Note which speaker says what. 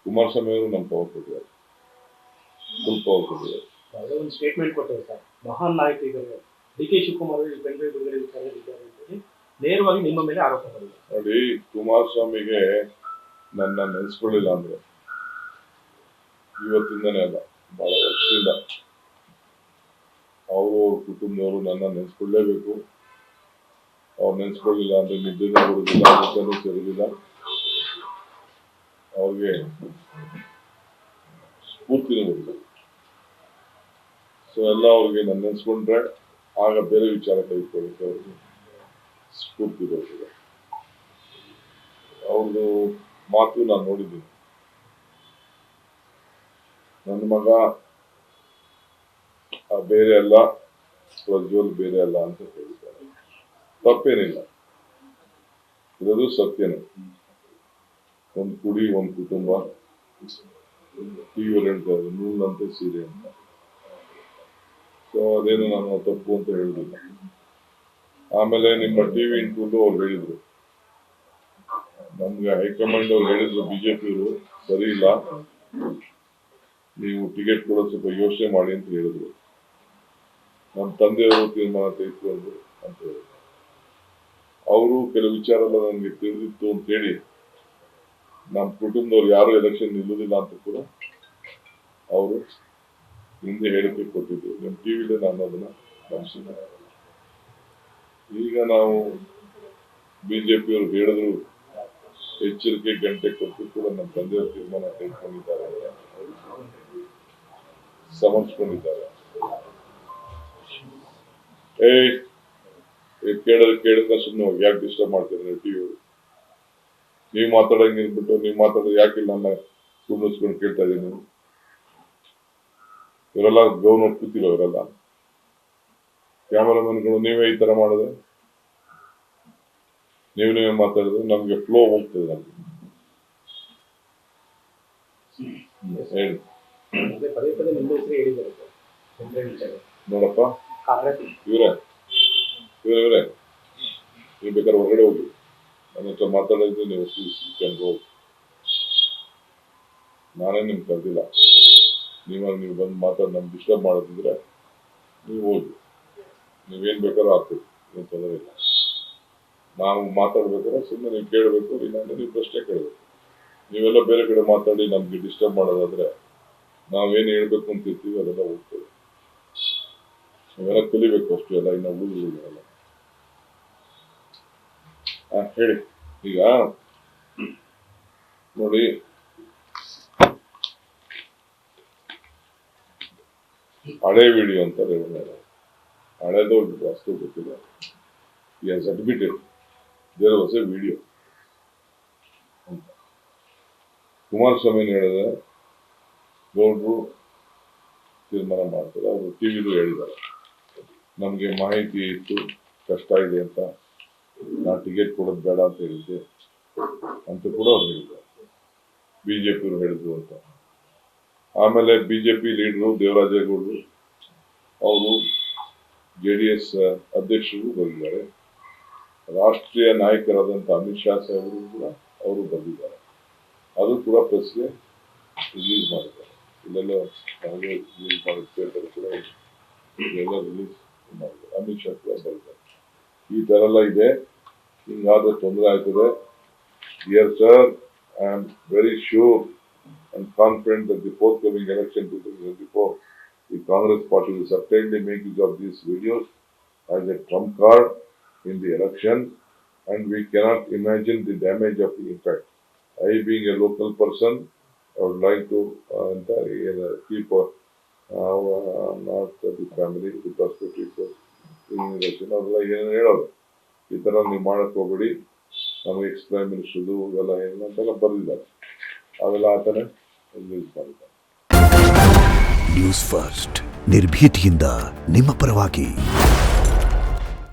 Speaker 1: ಕುಮಾರಸ್ವಾಮಿ ಅವರು ನಮ್ಮ ಪವರ್ ಕೊಟ್ಟಿದ್ದಾರೆ, ಫುಲ್ ಪವರ್ ಕೊಟ್ಟಿದ್ದಾರೆ.
Speaker 2: ಒಂದು ಸ್ಟೇಟ್ಮೆಂಟ್ ಕೊಟ್ಟರು ಸರ್, ಮಹಾನ್ ನಾಯಕರಿದ್ದಾರೆ ಡಿ.ಕೆ. ಶಿವಕುಮಾರ್ ಅವರು ಬೆಂಗಳೂರು ಬಿಡುಗಡೆ ವಿಚಾರದಲ್ಲಿದ್ದಾರೆ ಅಂತೇಳಿ ನೇರವಾಗಿ ನಿಮ್ಮ ಮೇಲೆ ಆರೋಪ ಮಾಡಿದ್ದಾರೆ.
Speaker 1: ನೋಡಿ, ಕುಮಾರಸ್ವಾಮಿಗೆ ನನ್ನ ನೆನೆಸ್ಕೊಳ್ಳಿಲ್ಲ ಅಂದ್ರೆ ಇವತ್ತಿಂದನೇ ಅಲ್ಲ, ಬಹಳ ವರ್ಷದಿಂದ ಅವರು ಅವ್ರ ಕುಟುಂಬದವರು ನನ್ನ ನೆನೆಸ್ಕೊಳ್ಳೇಬೇಕು. ಅವ್ರು ನೆನೆಸ್ಕೊಳ್ಳಿಲ್ಲ ಅಂದ್ರೆ ನಿದ್ದೆನೂ ಬರುದಿಲ್ಲ, ನಿದ್ದೆನೂ ಸೇರುದಿಲ್ಲ, ಅವ್ರಿಗೆ ಸ್ಫೂರ್ತಿನೂ ಬರುದಿಲ್ಲ. ಸೊ ಎಲ್ಲ ಅವ್ರಿಗೆ ನಾನು ನೆನೆಸ್ಕೊಂಡ್ರೆ ಆಗ ಬೇರೆ ವಿಚಾರ ತೆಗೆದುಕೊಳ್ಳಿಕ್ಕೆ ಅವ್ರಿಗೆ ಸ್ಫೂರ್ತಿ ಬರ್ತದೆ. ಅವ್ರದ್ದು ಮಾತು ನಾನು ನೋಡಿದ್ದೀನಿ. ನನ್ನ ಮಗ ಬೇರೆ ಅಲ್ಲ, ಪ್ರಜ್ವಲ್ ಬೇರೆ ಅಲ್ಲ ಅಂತ ಹೇಳಿದ್ದಾರೆ. ತಪ್ಪೇನಿಲ್ಲ, ಇರೋದು ಸತ್ಯನೇ. ಒಂದು ಕುಡಿ, ಒಂದು ಕುಟುಂಬ, ಟಿವಿಯಲ್ಲಿ ಹೇಳ್ತಾರೆ ನೂಲಂತೆ ಸೀರೆ ಅಂತ. ಸೊ ಅದೇನು ನಾನು ತಪ್ಪು ಅಂತ ಹೇಳಿದಿಲ್ಲ. ಆಮೇಲೆ ನಿಮ್ಮ ಟಿವಿ ಇಂಟರ್ವ್ಯೂ ಅವ್ರು ಹೇಳಿದ್ರು, ನಮ್ಗೆ ಹೈಕಮಾಂಡ್ ಅವ್ರು ಹೇಳಿದ್ರು, ಬಿಜೆಪಿಯವರು ಸರಿ ಇಲ್ಲ, ನೀವು ಟಿಕೆಟ್ ಕೂಡ ಸ್ವಲ್ಪ ಯೋಚನೆ ಮಾಡಿ ಅಂತ ಹೇಳಿದ್ರು. ನಮ್ಮ ತಂದೆಯವರು ತೀರ್ಮಾನ ತೆಗೆದುಕೊಂಡು ಅಂತ ಹೇಳಿದ್ರು. ಅವರು ಕೆಲವು ವಿಚಾರ ಎಲ್ಲ ನನಗೆ ತಿಳಿದಿತ್ತು ಅಂತ ಹೇಳಿ ನಮ್ಮ ಕುಟುಂಬದವ್ರು ಯಾರು ಎಲೆಕ್ಷನ್ ನಿಲ್ಲುವುದಿಲ್ಲ ಅಂತ ಕೂಡ ಅವರು ಹಿಂದೆ ಹೇಳಿಕೆ ಕೊಟ್ಟಿದ್ರು. ನಿಮ್ಮ ಟಿವಿಲಿ ನಾನು ಅದನ್ನ ಗಮನಿಸಿದ್ದೆ. ಈಗ ನಾವು ಬಿಜೆಪಿಯವರು ಹೇಳಿದ್ರು, ಎಚ್ಚರಿಕೆ ಗಂಟೆ ಕೊಟ್ಟು ಕೂಡ ನಮ್ಮ ತಂದೆಯವರು ತೀರ್ಮಾನ ತೆಗೆದುಕೊಂಡಿದ್ದಾರೆ, ಸಮರ್ಸ್ಕೊಂಡಿದ್ದಾರೆ. ಕೇಳಿದ್ರೆ ಸುಮ್ಮನೆ ಹೋಗಿ ಯಾಕೆ ಡಿಸ್ಟರ್ಬ್ ಮಾಡ್ತಿದ್ರೆ ಟಿವಿಯವರು? ನೀವು ಮಾತಾಡಂಗೆ ನಿಂತ್ಬಿಟ್ಟು ನೀವು ಮಾತಾಡೋದು ಯಾಕಿಲ್ಲ ನನ್ನ ಸುಮ್ಮನಿಸ್ಕೊಂಡು ಕೇಳ್ತಾ ಇದ್ದೀನಿ. ನೀವು ಇವರೆಲ್ಲ ಗೌರ್ಮೆಂಟ್ ಕೂತಿರೋ ಇವರೆಲ್ಲ ಕ್ಯಾಮರಾಮನ್ಗಳು ನೀವೇ ಈ ತರ ಮಾಡಿದ್ರೆ, ನೀವೇ ಮಾತಾಡಿದ್ರೆ ನಮ್ಗೆ ಫ್ಲೋ ಹೋಗ್ತದೆ. ನಮ್ಗೆ ಹೇಳಿ ನೋಡಪ್ಪ, ಇವರೇ ನೀವು ಬೇಕಾದ್ರೆ ಹೊರಗಡೆ ಹೋಗಿ, ನನ್ನ ಹತ್ರ ಮಾತಾಡಿದ್ರೆ ನೀವು ಹೋಗಿ, ನಾನೇ ನಿಮ್ಗೆ ಕರೆದಿಲ್ಲ. ನೀವು ಬಂದು ಮಾತಾಡಿ ನಮ್ಗೆ ಡಿಸ್ಟರ್ಬ್ ಮಾಡೋದಿದ್ರೆ ನೀವು ಹೋಗಿ, ನೀವೇನ್ ಬೇಕಾದ್ರೂ ಆಗ್ತದೆ, ಏನು ತೊಂದರೆ ಇಲ್ಲ. ನಾವು ಮಾತಾಡ್ಬೇಕಾದ್ರೆ ಸುಮ್ಮನೆ ನೀವು ಕೇಳಬೇಕು, ಇಲ್ಲಾಂದ್ರೆ ನೀವು ಪ್ರಶ್ನೆ ಕೇಳಬೇಕು. ನೀವೆಲ್ಲ ಬೇರೆ ಕಡೆ ಮಾತಾಡಿ ನಮ್ಗೆ ಡಿಸ್ಟರ್ಬ್ ಮಾಡೋದಾದ್ರೆ ನಾವೇನು ಹೇಳ್ಬೇಕು ಅಂತ ಇರ್ತೀವಿ ಅದೆಲ್ಲ ಹೋಗ್ತದೆ. ನೀವೆಲ್ಲ ಕಲಿಬೇಕು ಅಷ್ಟು, ಎಲ್ಲ ಇನ್ನ ಉಳಿದಿಲ್ಲ. ಹೇಳಿ. ಈಗ ನೋಡಿ, ಹಳೆ ವಿಡಿಯೋ ಅಂತ ಹಳೆದು ಅಷ್ಟು ಗೊತ್ತಿಲ್ಲ. He has admitted there was a video ಅಂತ. ಕುಮಾರಸ್ವಾಮಿ ಹೇಳಿದ್ರೆ ಗೌಡ್ರು ತೀರ್ಮಾನ ಮಾಡ್ತಾರೆ. ಅವರು ಟಿವಿಲೂ ಹೇಳಿದ್ದಾರೆ, ನಮ್ಗೆ ಮಾಹಿತಿ ಇತ್ತು, ಕಷ್ಟ ಇದೆ ಅಂತ, ನಾ ಟಿಕೆಟ್ ಕೊಡೋದು ಬೇಡ ಅಂತ ಹೇಳಿದ್ದೆ ಅಂತ ಕೂಡ ಅವ್ರು ಹೇಳಿದ್ದಾರೆ. ಬಿಜೆಪಿಯವರು ಹೇಳಿದ್ರು ಅಂತ. ಆಮೇಲೆ ಬಿಜೆಪಿ ಲೀಡರು ದೇವರಾಜೇಗೌಡರು ಅವರು JDS ಅಧ್ಯಕ್ಷರು ಬಂದಿದ್ದಾರೆ. ರಾಷ್ಟ್ರೀಯ ನಾಯಕರಾದಂಥ ಅಮಿತ್ ಶಾ ಸಾಹೇಬರು ಕೂಡ ಅವರು ಬಂದಿದ್ದಾರೆ. ಅದು ಕೂಡ ಪ್ರೆಸ್ಗೆ ರಿಲೀಸ್ ಮಾಡಿದ್ದಾರೆ. ಇಲ್ಲೆಲ್ಲ ರಿಲೀಸ್ ಮಾಡಿದ ಪೇಪರ್ ಕೂಡ ಇದೆಲ್ಲ ರಿಲೀಸ್ ಮಾಡಿದ್ದಾರೆ. ಅಮಿತ್ ಶಾ ಕೂಡ ಬಂದಿದ್ದಾರೆ. ಈ ತರ ಎಲ್ಲ ಇದೆ, ಹಿಂಗಾದ್ರೆ ತೊಂದರೆ ಆಯ್ತದೆ. Dear sir, I am very sure and confident that the forthcoming election 2024, the Congress party will certainly make use of these videos as a trump card in the election, and we cannot imagine the damage of the impact. I, being a local person, I would like to keep not the family, the perspective for election. ಅದೆಲ್ಲ ಏನೇನು ಹೇಳೋದು, ಈ ತರ ನೀವು ಮಾಡಕ್ ಹೋಗ್ಬೇಡಿ, ನಮಗೆ explain ಮಿನಿಸ್ಟರ್ದು ಇವೆಲ್ಲ ಏನು ಅಂತೆಲ್ಲ ಬರೆದಿದ್ದಾರೆ. ಅವೆಲ್ಲ ಆತನೇ ರಿಲೀಸ್ ಮಾಡಿದ್ದಾರೆ.
Speaker 3: ನ್ಯೂಸ್ ಫಸ್ಟ್, ನಿರ್ಭೀತಿಯಿಂದ ನಿಮ್ಮ ಪರವಾಗಿ.